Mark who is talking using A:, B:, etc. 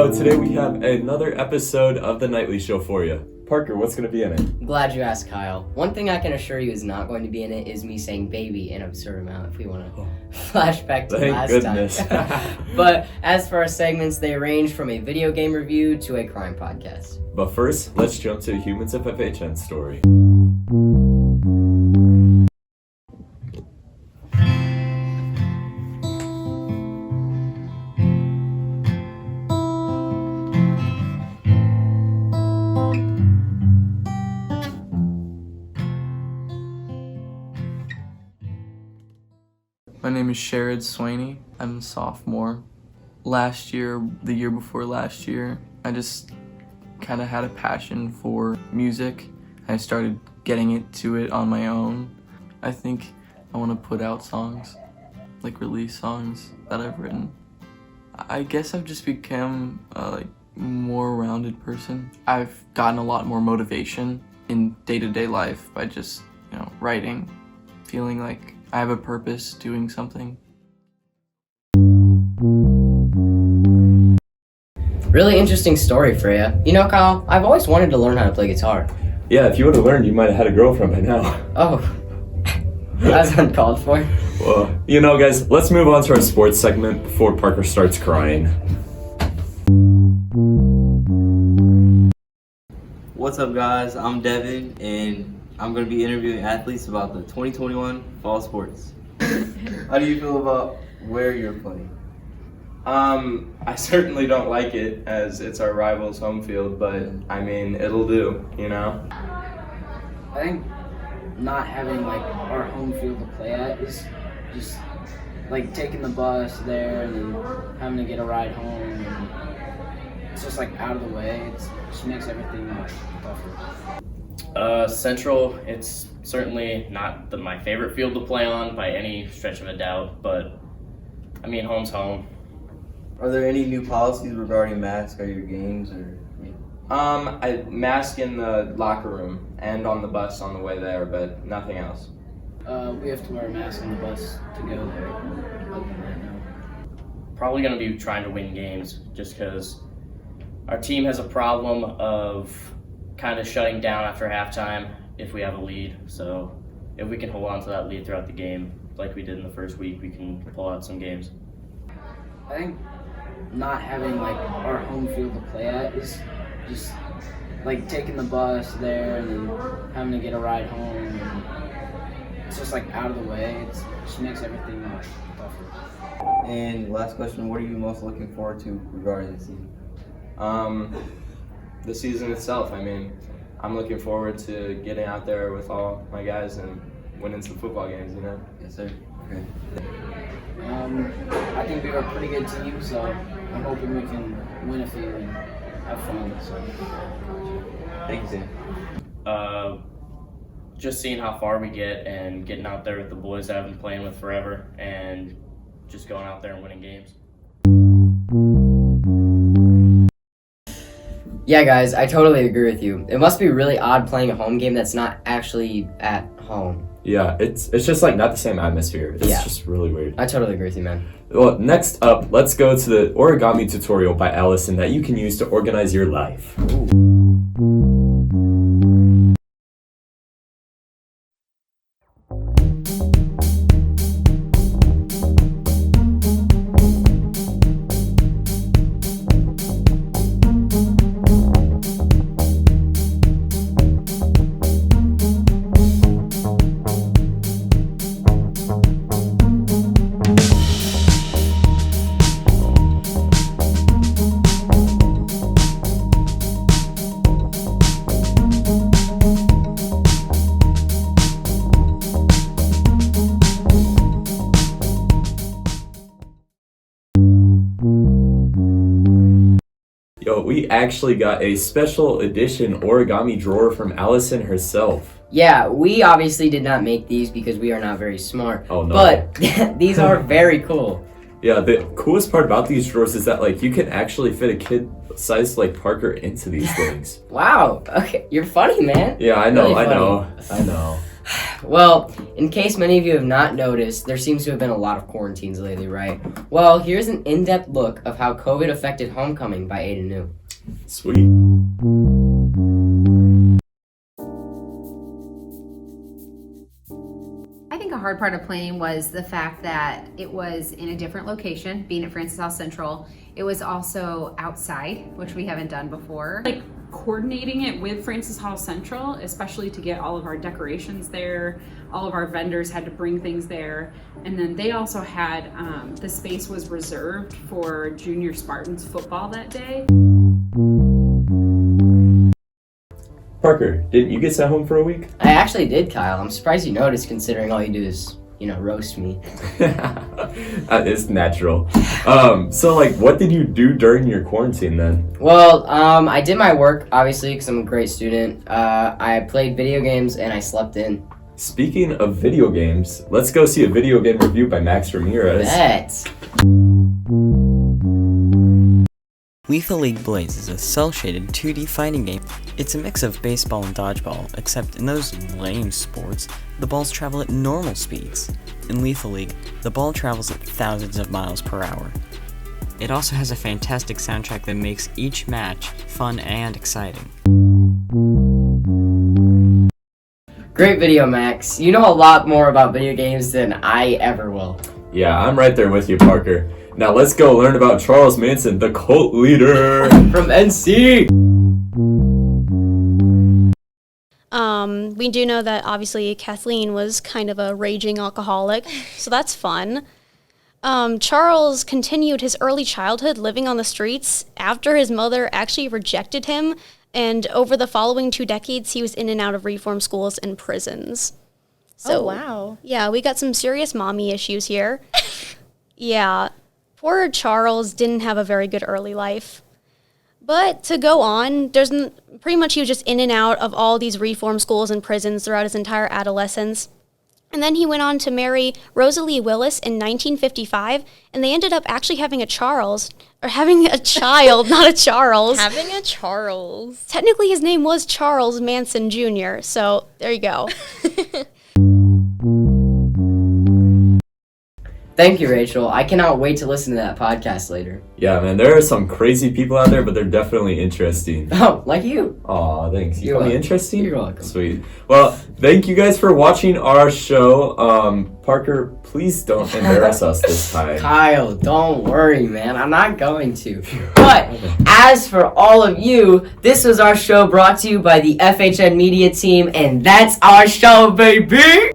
A: So today we have another episode of the Knighlty Show for you. Parker, what's going to be in it?
B: Glad you asked, Kyle. One thing I can assure you is not going to be in it is me saying baby an absurd amount if we want to flash back to last
A: goodness.
B: time. But as for our segments, they range from a video game review to a crime podcast.
A: But first, let's jump to Humans of FHN story.
C: My name is Sharad Swaney. I'm a sophomore. Last year, the year before last year, I just kind of had a passion for music. I started getting into it on my own. I think I want to put out songs, like release songs that I've written. I guess I've just become a more rounded person. I've gotten a lot more motivation in day-to-day life by just, writing, feeling like I have a purpose doing something.
B: Really interesting story, Freya. You know, Kyle, I've always wanted to learn how to play guitar.
A: Yeah, if you would have learned, you might have had a girlfriend by now.
B: Oh, that's uncalled for.
A: Well, guys, let's move on to our sports segment before Parker starts crying.
D: What's up, guys? I'm Devon, and I'm going to be interviewing athletes about the 2021 fall sports. How do you feel about where you're playing?
E: I certainly don't like it as it's our rival's home field, but I mean, it'll do,
F: I think not having our home field to play at is just taking the bus there and then having to get a ride home, and it's just out of the way. It just makes everything tougher.
G: Central, it's certainly not my favorite field to play on by any stretch of a doubt, but I mean, home's home.
D: Are there any new policies regarding masks at your games, or?
E: I mask in the locker room and on the bus on the way there, but nothing else.
F: We have to wear a mask on the bus to go there. Other than that, no.
G: Probably going to be trying to win games just because our team has a problem of kind of shutting down after halftime if we have a lead. So if we can hold on to that lead throughout the game like we did in the first week, we can pull out some games.
F: I think not having our home field to play at is just taking the bus there and then having to get a ride home, and it's just out of the way. It just makes everything tougher.
D: And last question, what are you most looking forward to regarding the season?
E: The season itself, I mean, I'm looking forward to getting out there with all my guys and winning some football games,
D: Yes, sir. Okay.
F: I think we are a pretty good team, so I'm hoping we can win a few and have fun. So.
D: Thank you, Sam.
G: Just seeing how far we get and getting out there with the boys that I've been playing with forever and just going out there and winning games.
B: Yeah, guys, I totally agree with you. It must be really odd playing a home game that's not actually at home.
A: Yeah, it's just not the same atmosphere. It's just really weird.
B: I totally agree with you, man.
A: Well, next up, let's go to the origami tutorial by Allison that you can use to organize your life. Yo, we actually got a special edition origami drawer from Allison herself.
B: Yeah, we obviously did not make these because we are not very smart.
A: Oh no.
B: But these are very cool.
A: Yeah, the coolest part about these drawers is that you can actually fit a kid sized Parker into these things.
B: Wow. Okay, you're funny, man.
A: Yeah, I know,
B: Really
A: I know.
B: Well, in case many of you have not noticed, there seems to have been a lot of quarantines lately, right? Well, here's an in-depth look of how COVID affected homecoming by Aiden Neu.
A: Sweet.
H: I think a hard part of planning was the fact that it was in a different location, being at Francis South Central. It was also outside, which we haven't done before.
I: Like coordinating it with Francis Hall Central, especially to get all of our decorations there. All of our vendors had to bring things there. And then they also had, the space was reserved for Junior Spartans football that day.
A: Parker, didn't you get sent home for a week?
B: I actually did, Kyle. I'm surprised you noticed, considering all you do is, roast me.
A: It's natural. So like, what did you do during your quarantine then?
B: Well, I did my work, obviously, because I'm a great student. I played video games and I slept in.
A: Speaking of video games, let's go see a video game review by Max Rameriz.
B: Bet.
J: Lethal League Blaze is a cel-shaded 2D fighting game. It's a mix of baseball and dodgeball, except in those lame sports, the balls travel at normal speeds. In Lethal League, the ball travels at thousands of miles per hour. It also has a fantastic soundtrack that makes each match fun and exciting.
B: Great video, Max. You know a lot more about video games than I ever will.
A: Yeah, I'm right there with you, Parker. Now let's go learn about Charles Manson, the cult leader.
B: From NC!
K: We do know that obviously Kathleen was kind of a raging alcoholic, so that's fun. Charles continued his early childhood living on the streets after his mother actually rejected him, and over the following 2 decades, he was in and out of reform schools and prisons. So,
L: oh, wow.
K: Yeah, we got some serious mommy issues here. Yeah, poor Charles didn't have a very good early life. But to go on, pretty much he was just in and out of all these reform schools and prisons throughout his entire adolescence. And then he went on to marry Rosalie Willis in 1955, and they ended up actually having a child, not a Charles.
L: Having a Charles.
K: Technically, his name was Charles Manson Jr., so there you go.
B: Thank you, Rachel. I cannot wait to listen to that podcast later.
A: Yeah, man, there are some crazy people out there, but they're definitely interesting.
B: Oh, like you.
A: Aw, thanks. You
B: You're
A: call me
B: welcome.
A: interesting?
B: You're welcome.
A: Sweet. Well, thank you guys for watching our show. Parker, please don't embarrass us this time.
B: Kyle, don't worry, man. I'm not going to. But as for all of you, this was our show brought to you by the FHN Media Team, and that's our show, baby!